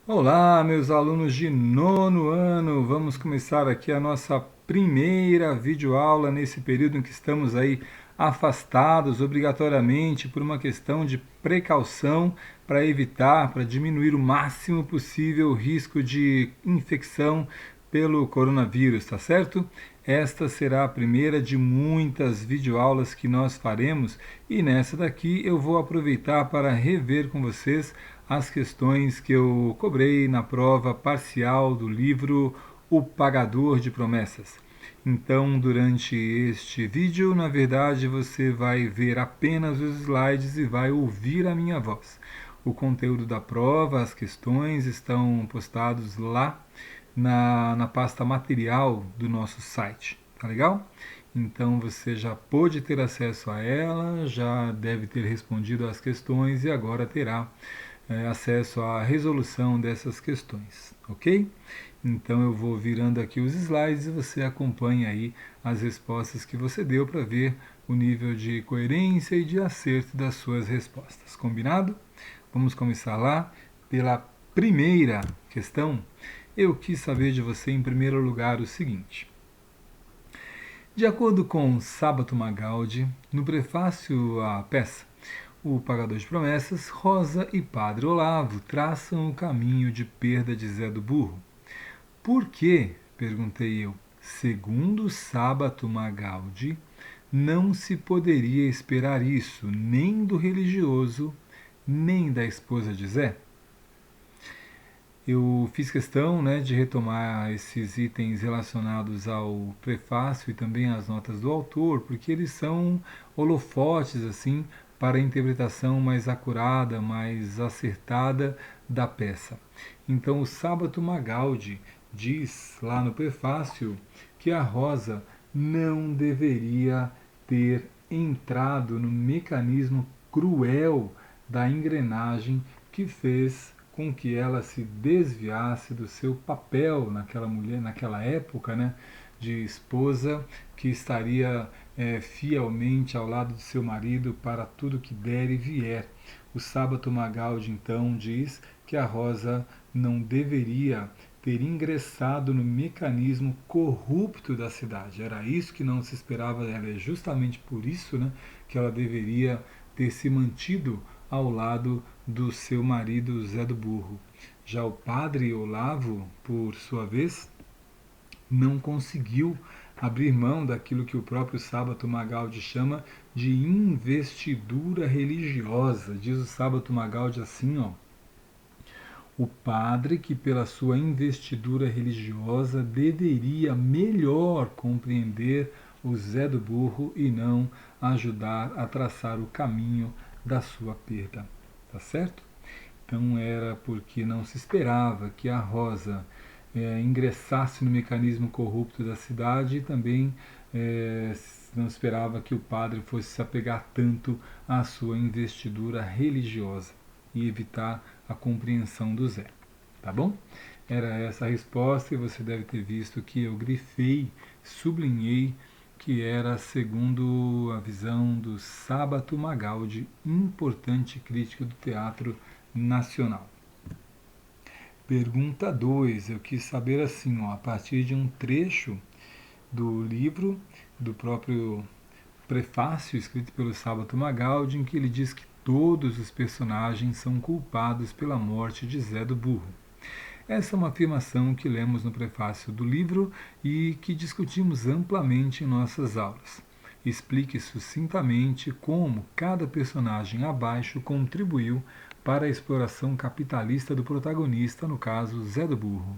Olá, meus alunos de nono ano. Vamos começar aqui a nossa primeira videoaula nesse período em que estamos aí afastados obrigatoriamente por uma questão de precaução para evitar, para diminuir o máximo possível o risco de infecção pelo coronavírus, tá certo? Esta será a primeira de muitas videoaulas que nós faremos e nessa daqui eu vou aproveitar para rever com vocês as questões que eu cobrei na prova parcial do livro O Pagador de Promessas. Então, durante este vídeo, na verdade, você vai ver apenas os slides e vai ouvir a minha voz. O conteúdo da prova, as questões estão postados lá na pasta material do nosso site, tá legal? Então você já pôde ter acesso a ela, já deve ter respondido às questões e agora terá acesso à resolução dessas questões, ok? Então eu vou virando aqui os slides e você acompanha aí as respostas que você deu para ver o nível de coerência e de acerto das suas respostas, combinado? Vamos começar lá pela primeira questão. Eu quis saber de você em primeiro lugar o seguinte. De acordo com Sábato Magaldi, no prefácio à peça O Pagador de Promessas, Rosa e Padre Olavo traçam o caminho de perda de Zé do Burro. Por que, perguntei eu, segundo Sábato Magaldi, não se poderia esperar isso nem do religioso, nem da esposa de Zé? Eu fiz questão, de retomar esses itens relacionados ao prefácio e também às notas do autor, porque eles são holofotes assim para a interpretação mais acurada, mais acertada da peça. Então, o Sábato Magaldi diz lá no prefácio que a Rosa não deveria ter entrado no mecanismo cruel da engrenagem que fez com que ela se desviasse do seu papel naquela mulher, naquela época, de esposa que estaria fielmente ao lado de seu marido para tudo que der e vier. O Sábato Magaldi então diz que a Rosa não deveria ter ingressado no mecanismo corrupto da cidade. Era isso que não se esperava dela. É justamente por isso, que ela deveria ter se mantido ao lado do seu marido Zé do Burro. Já o padre Olavo, por sua vez, não conseguiu abrir mão daquilo que o próprio Sábato Magaldi chama de investidura religiosa. Diz o Sábato Magaldi assim, ó: o padre que pela sua investidura religiosa deveria melhor compreender o Zé do Burro e não ajudar a traçar o caminho da sua perda. Tá certo? Então era porque não se esperava que a Rosa ingressasse no mecanismo corrupto da cidade e também não esperava que o padre fosse se apegar tanto à sua investidura religiosa e evitar a compreensão do Zé. Tá bom? Era essa a resposta e você deve ter visto que eu grifei, sublinhei que era segundo a visão do Sábato Magaldi, importante crítico do teatro nacional. Pergunta 2. Eu quis saber assim, a partir de um trecho do livro, do próprio prefácio escrito pelo Sábato Magaldi, em que ele diz que todos os personagens são culpados pela morte de Zé do Burro. Essa é uma afirmação que lemos no prefácio do livro e que discutimos amplamente em nossas aulas. Explique sucintamente como cada personagem abaixo contribuiu para a exploração capitalista do protagonista, no caso Zé do Burro.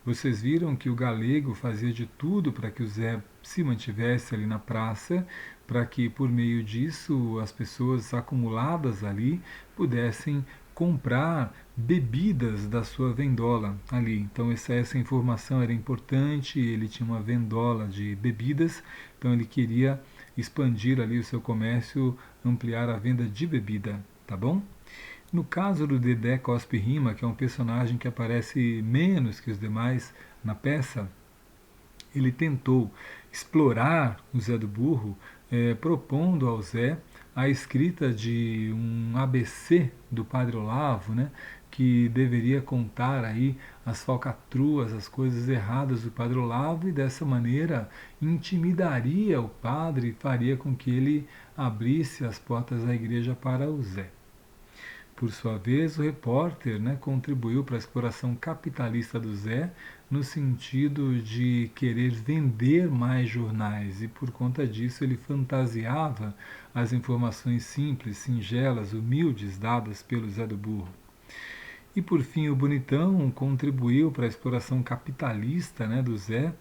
Vocês viram que o galego fazia de tudo para que o Zé se mantivesse ali na praça, para que por meio disso as pessoas acumuladas ali pudessem comprar bebidas da sua vendola ali. Então essa informação era importante, ele tinha uma vendola de bebidas, então ele queria expandir ali o seu comércio, ampliar a venda de bebida, tá bom? No caso do Dedé Cospe Rima, que é um personagem que aparece menos que os demais na peça, ele tentou explorar o Zé do Burro, propondo ao Zé a escrita de um ABC do Padre Olavo, que deveria contar aí as falcatruas, as coisas erradas do Padre Olavo e dessa maneira intimidaria o padre e faria com que ele abrisse as portas da igreja para o Zé. Por sua vez, o repórter, contribuiu para a exploração capitalista do Zé, no sentido de querer vender mais jornais, e por conta disso ele fantasiava as informações simples, singelas, humildes dadas pelo Zé do Burro. E por fim, o Bonitão contribuiu para a exploração capitalista, do Zé,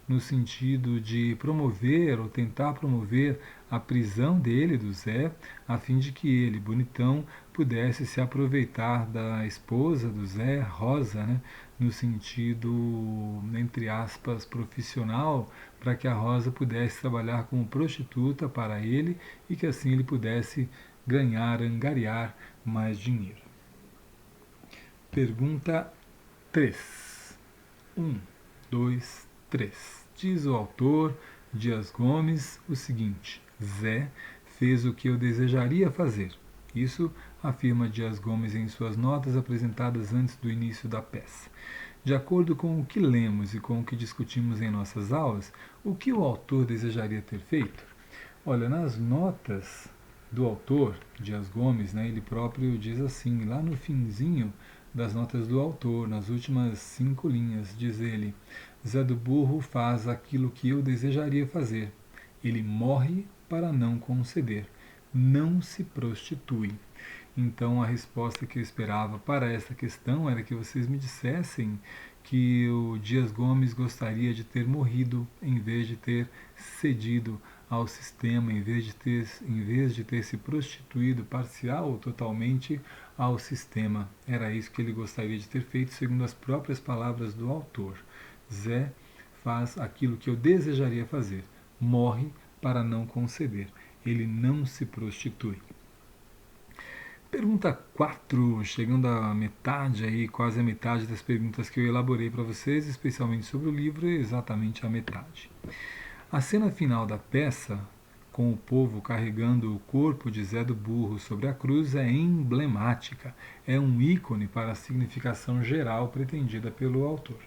no sentido de promover ou tentar promover a prisão dele, do Zé, a fim de que ele, Bonitão, pudesse se aproveitar da esposa do Zé, Rosa, no sentido, entre aspas, profissional, para que a Rosa pudesse trabalhar como prostituta para ele e que assim ele pudesse angariar mais dinheiro. Pergunta 3. 1, 2, 3. Diz o autor, Dias Gomes, o seguinte: Zé fez o que eu desejaria fazer. Isso afirma Dias Gomes em suas notas apresentadas antes do início da peça. De acordo com o que lemos e com o que discutimos em nossas aulas, o que o autor desejaria ter feito? Olha, nas notas do autor, Dias Gomes, ele próprio diz assim, lá no finzinho das notas do autor, nas últimas 5 linhas, diz ele: Zé do Burro faz aquilo que eu desejaria fazer. Ele morre para não conceder. Não se prostitui. Então a resposta que eu esperava para essa questão era que vocês me dissessem que o Dias Gomes gostaria de ter morrido em vez de ter cedido ao sistema, em vez de ter se prostituído parcial ou totalmente ao sistema. Era isso que ele gostaria de ter feito, segundo as próprias palavras do autor. Zé faz aquilo que eu desejaria fazer. Morre para não conceder. Ele não se prostitui. Pergunta 4, chegando à metade aí, quase a metade das perguntas que eu elaborei para vocês, especialmente sobre o livro, exatamente a metade. A cena final da peça, com o povo carregando o corpo de Zé do Burro sobre a cruz, é emblemática, é um ícone para a significação geral pretendida pelo autor.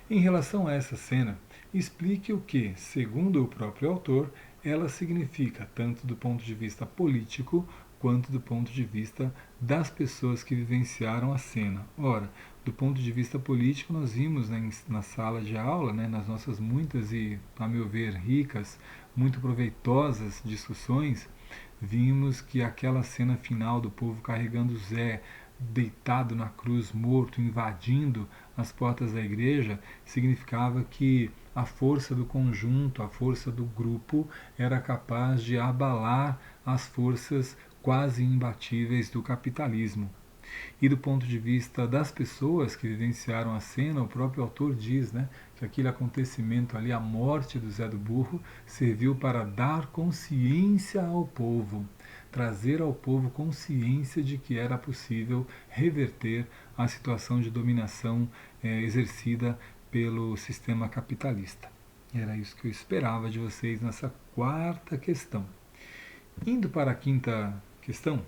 Em relação a essa cena, explique o que, segundo o próprio autor, ela significa, tanto do ponto de vista político, quanto do ponto de vista das pessoas que vivenciaram a cena. Ora, do ponto de vista político, nós vimos na sala de aula, nas nossas muitas e, a meu ver, ricas, muito proveitosas discussões, vimos que aquela cena final do povo carregando Zé, deitado na cruz, morto, invadindo as portas da igreja, significava que a força do conjunto, a força do grupo, era capaz de abalar as forças quase imbatíveis do capitalismo. E do ponto de vista das pessoas que vivenciaram a cena, o próprio autor diz que aquele acontecimento ali, a morte do Zé do Burro, serviu para dar consciência ao povo, trazer ao povo consciência de que era possível reverter a situação de dominação exercida pelo sistema capitalista. Era isso que eu esperava de vocês nessa 4ª questão. Indo para a 5ª questão,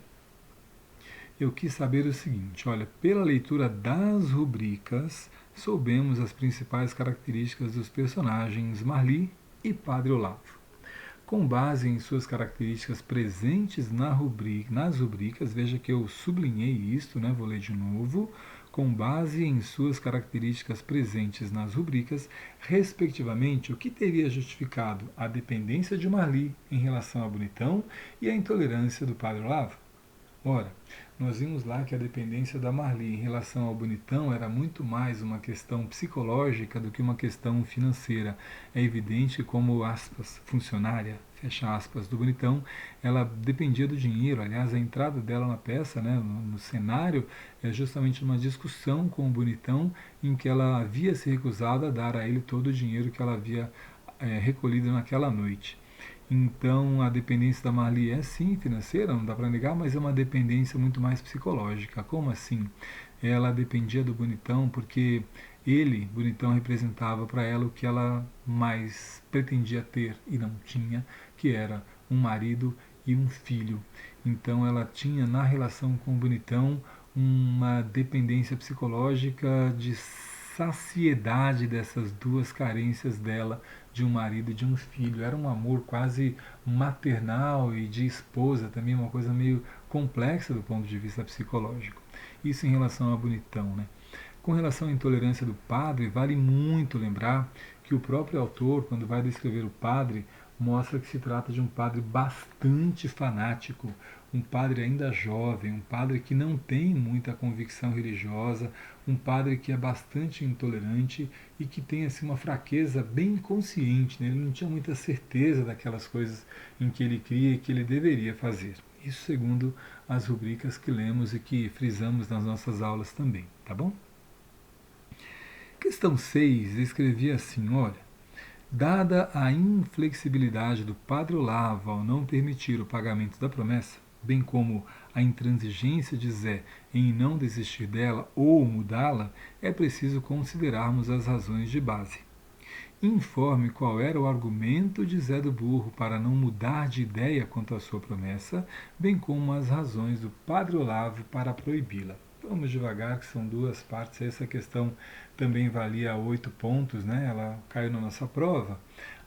eu quis saber o seguinte: olha, pela leitura das rubricas, soubemos as principais características dos personagens Marli e Padre Olavo. Com base em suas características presentes nas rubricas, veja que eu sublinhei isto, vou ler de novo. Com base em suas características presentes nas rubricas, respectivamente, o que teria justificado a dependência de Marli em relação ao Bonitão e a intolerância do Padre Olavo? Ora, nós vimos lá que a dependência da Marli em relação ao Bonitão era muito mais uma questão psicológica do que uma questão financeira. É evidente como, aspas, funcionária, fecha aspas, do Bonitão, ela dependia do dinheiro. Aliás, a entrada dela na peça, no cenário, é justamente uma discussão com o Bonitão em que ela havia se recusado a dar a ele todo o dinheiro que ela havia recolhido naquela noite. Então a dependência da Marli é sim financeira, não dá para negar, mas é uma dependência muito mais psicológica. Como assim? Ela dependia do Bonitão porque ele, Bonitão, representava para ela o que ela mais pretendia ter e não tinha, que era um marido e um filho. Então ela tinha na relação com o Bonitão uma dependência psicológica de saciedade dessas duas carências dela, de um marido e de um filho. Era um amor quase maternal e de esposa também, uma coisa meio complexa do ponto de vista psicológico. Isso em relação a Bonitão, né? Com relação à intolerância do padre, vale muito lembrar que o próprio autor, quando vai descrever o padre, mostra que se trata de um padre bastante fanático, um padre ainda jovem, um padre que não tem muita convicção religiosa, um padre que é bastante intolerante e que tem assim, uma fraqueza bem consciente, né? Ele não tinha muita certeza daquelas coisas em que ele cria e que ele deveria fazer. Isso segundo as rubricas que lemos e que frisamos nas nossas aulas também, tá bom? Questão 6 escrevia assim, olha, dada a inflexibilidade do padre Olavo ao não permitir o pagamento da promessa, bem como a intransigência de Zé em não desistir dela ou mudá-la, é preciso considerarmos as razões de base. Informe qual era o argumento de Zé do Burro para não mudar de ideia quanto à sua promessa, bem como as razões do padre Olavo para proibi-la. Vamos devagar, que são duas partes. Essa questão também valia 8 pontos, né? Ela caiu na nossa prova.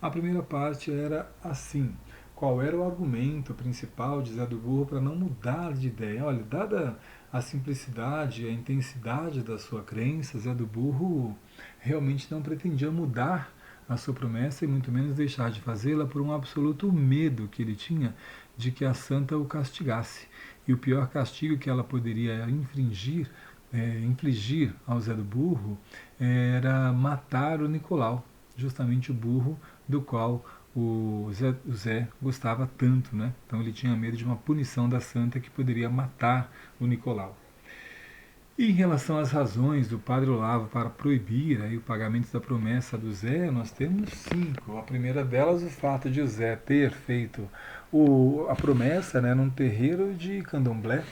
A primeira parte era assim: qual era o argumento principal de Zé do Burro para não mudar de ideia? Olha, dada a simplicidade, a intensidade da sua crença, Zé do Burro realmente não pretendia mudar a sua promessa e muito menos deixar de fazê-la por um absoluto medo que ele tinha de que a santa o castigasse. E o pior castigo que ela poderia infligir ao Zé do Burro era matar o Nicolau, justamente o burro do qual o Zé gostava tanto, né? Então ele tinha medo de uma punição da santa que poderia matar o Nicolau. E em relação às razões do padre Olavo para proibir aí, o pagamento da promessa do Zé, nós temos 5. A primeira delas, o fato de o Zé ter feito a promessa, né, num terreiro de candomblé,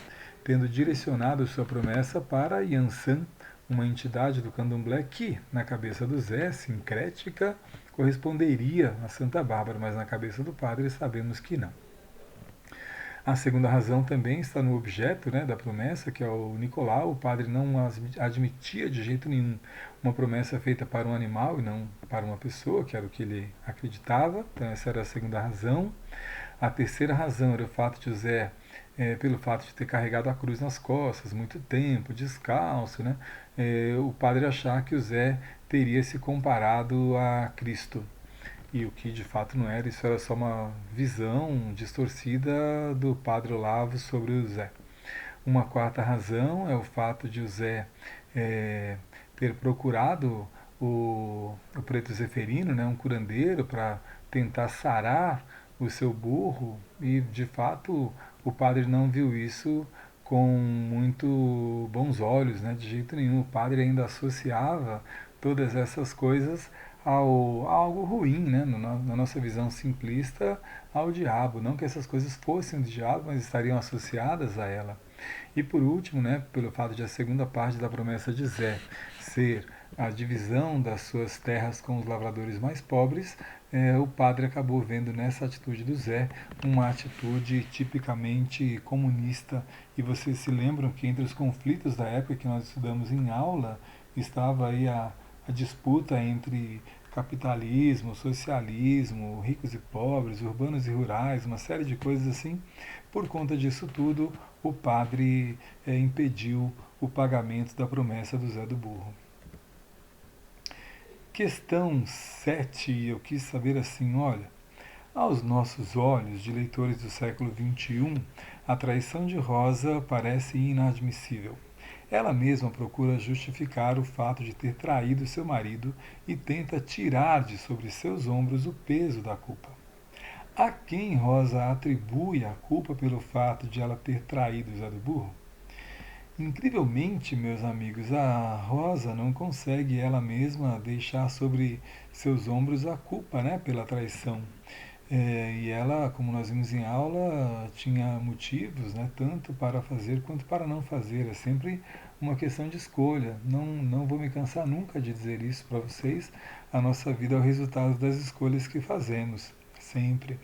tendo direcionado sua promessa para Yansan, uma entidade do candomblé que, na cabeça do Zé, sincrética, corresponderia a Santa Bárbara, mas na cabeça do padre sabemos que não. A segunda razão também está no objeto, né, da promessa, que é o Nicolau. O padre não admitia de jeito nenhum uma promessa feita para um animal e não para uma pessoa, que era o que ele acreditava. Então essa era a segunda razão. A terceira razão era o fato de José, pelo fato de ter carregado a cruz nas costas muito tempo, descalço, né, o padre achar que o Zé teria se comparado a Cristo. E o que de fato não era, isso era só uma visão distorcida do padre Olavo sobre o Zé. Uma quarta razão é o fato de o Zé ter procurado o preto Zeferino, né, um curandeiro, para tentar sarar o seu burro, e de fato o padre não viu isso com muito bons olhos, né, de jeito nenhum. O padre ainda associava todas essas coisas a algo ruim, né, na nossa visão simplista, ao diabo. Não que essas coisas fossem do diabo, mas estariam associadas a ela. E por último, né, pelo fato de a segunda parte da promessa de Zé ser a divisão das suas terras com os lavradores mais pobres, o padre acabou vendo nessa atitude do Zé uma atitude tipicamente comunista. E vocês se lembram que entre os conflitos da época que nós estudamos em aula estava aí a disputa entre capitalismo, socialismo, ricos e pobres, urbanos e rurais, uma série de coisas assim. Por conta disso tudo, o padre impediu o pagamento da promessa do Zé do Burro. Questão 7, eu quis saber assim, olha, aos nossos olhos, de leitores do século XXI, a traição de Rosa parece inadmissível. Ela mesma procura justificar o fato de ter traído seu marido e tenta tirar de sobre seus ombros o peso da culpa. A quem Rosa atribui a culpa pelo fato de ela ter traído Zé do Burro? Incrivelmente, meus amigos, a Rosa não consegue ela mesma deixar sobre seus ombros a culpa, né, pela traição. E ela, como nós vimos em aula, tinha motivos, né, tanto para fazer quanto para não fazer. É sempre uma questão de escolha. Não vou me cansar nunca de dizer isso para vocês. A nossa vida é o resultado das escolhas que fazemos, sempre.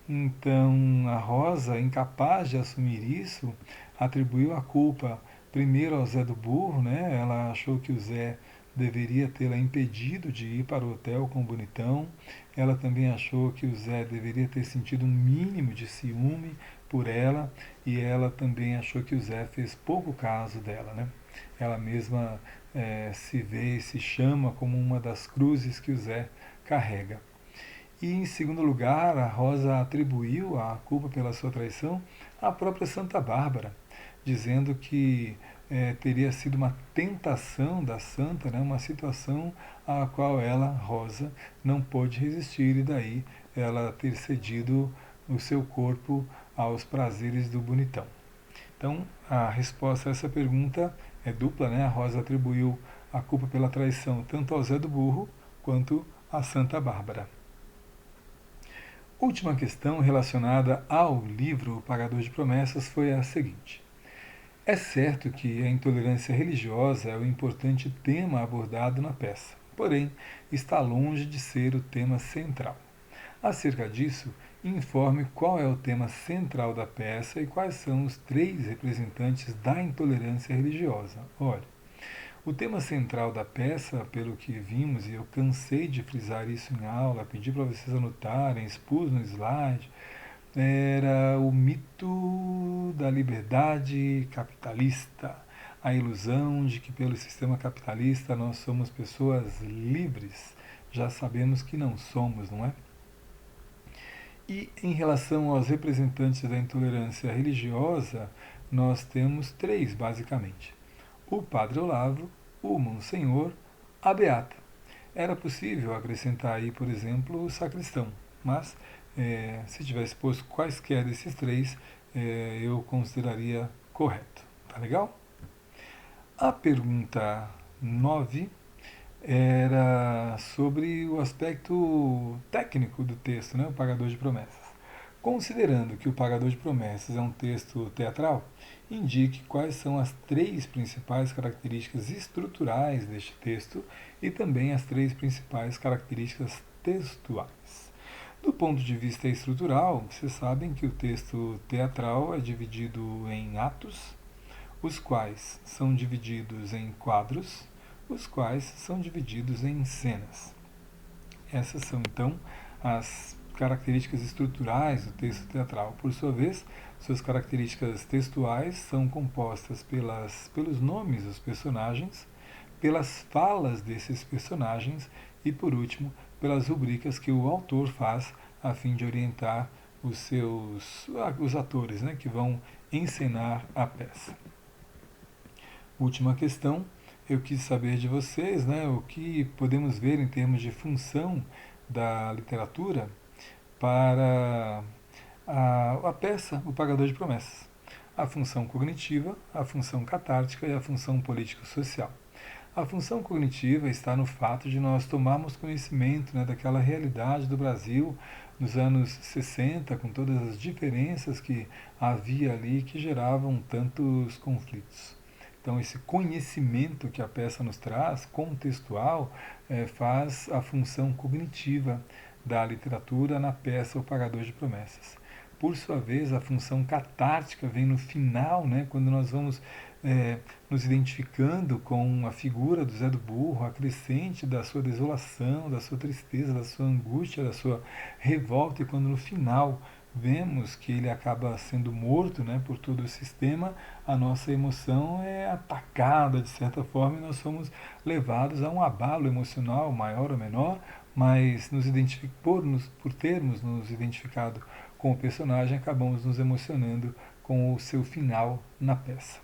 Então, a Rosa, incapaz de assumir isso, atribuiu a culpa primeiro ao Zé do Burro, né? Ela achou que o Zé deveria tê-la impedido de ir para o hotel com o bonitão. Ela também achou que o Zé deveria ter sentido um mínimo de ciúme por ela e ela também achou que o Zé fez pouco caso dela, né? Ela mesma se vê e se chama como uma das cruzes que o Zé carrega. E em segundo lugar, a Rosa atribuiu a culpa pela sua traição à própria Santa Bárbara, dizendo que teria sido uma tentação da santa, né, uma situação à qual ela, Rosa, não pôde resistir e daí ela ter cedido o seu corpo aos prazeres do bonitão. Então, a resposta a essa pergunta é dupla, né? A Rosa atribuiu a culpa pela traição tanto ao Zé do Burro quanto à Santa Bárbara. Última questão relacionada ao livro O Pagador de Promessas foi a seguinte: é certo que a intolerância religiosa é o importante tema abordado na peça, porém, está longe de ser o tema central. Acerca disso, informe qual é o tema central da peça e quais são os três representantes da intolerância religiosa. Olha, o tema central da peça, pelo que vimos, e eu cansei de frisar isso em aula, pedi para vocês anotarem, expus no slide, era o mito da liberdade capitalista, a ilusão de que pelo sistema capitalista nós somos pessoas livres. Já sabemos que não somos, não é? E em relação aos representantes da intolerância religiosa, nós temos três, basicamente: o Padre Olavo, o Monsenhor, a Beata. Era possível acrescentar aí, por exemplo, o sacristão, mas se tivesse posto quaisquer desses três, eu consideraria correto. Tá legal? A pergunta 9 era sobre o aspecto técnico do texto, né, o Pagador de Promessas. Considerando que o Pagador de Promessas é um texto teatral, indique quais são as três principais características estruturais deste texto e também as três principais características textuais. Do ponto de vista estrutural, vocês sabem que o texto teatral é dividido em atos, os quais são divididos em quadros, os quais são divididos em cenas. Essas são, então, as características estruturais do texto teatral. Por sua vez, suas características textuais são compostas pelos nomes dos personagens, pelas falas desses personagens e, por último, pelas rubricas que o autor faz a fim de orientar os atores, né, que vão encenar a peça. Última questão, eu quis saber de vocês, né, o que podemos ver em termos de função da literatura para a peça O Pagador de Promessas. A função cognitiva, a função catártica e a função político-social. A função cognitiva está no fato de nós tomarmos conhecimento, né, daquela realidade do Brasil nos anos 60, com todas as diferenças que havia ali que geravam tantos conflitos. Então, esse conhecimento que a peça nos traz, contextual, faz a função cognitiva da literatura na peça O Pagador de Promessas. Por sua vez, a função catártica vem no final, né, quando nós vamos nos identificando com a figura do Zé do Burro, a crescente da sua desolação, da sua tristeza, da sua angústia, da sua revolta, e quando no final vemos que ele acaba sendo morto, né, por todo o sistema, a nossa emoção é atacada de certa forma e nós somos levados a um abalo emocional maior ou menor, mas por termos nos identificado com o personagem, acabamos nos emocionando com o seu final na peça.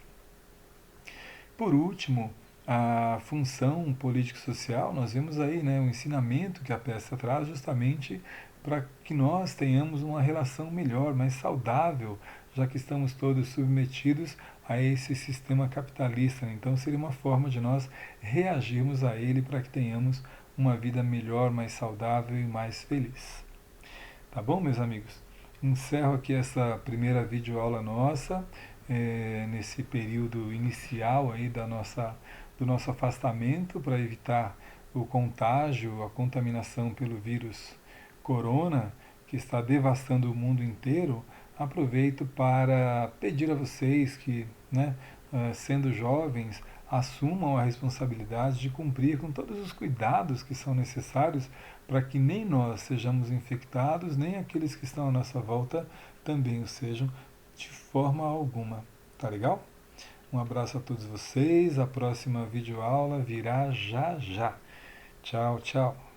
Por último, a função político-social, nós vemos aí, né, o ensinamento que a peça traz justamente para que nós tenhamos uma relação melhor, mais saudável, já que estamos todos submetidos a esse sistema capitalista. Então seria uma forma de nós reagirmos a ele para que tenhamos uma vida melhor, mais saudável e mais feliz. Tá bom, meus amigos? Encerro aqui essa primeira videoaula nossa, nesse período inicial aí do nosso afastamento para evitar o contágio, a contaminação pelo vírus corona, que está devastando o mundo inteiro. Aproveito para pedir a vocês que, né, sendo jovens, assumam a responsabilidade de cumprir com todos os cuidados que são necessários para que nem nós sejamos infectados, nem aqueles que estão à nossa volta também o sejam de forma alguma. Tá legal? Um abraço a todos vocês, a próxima videoaula virá já já. Tchau, tchau.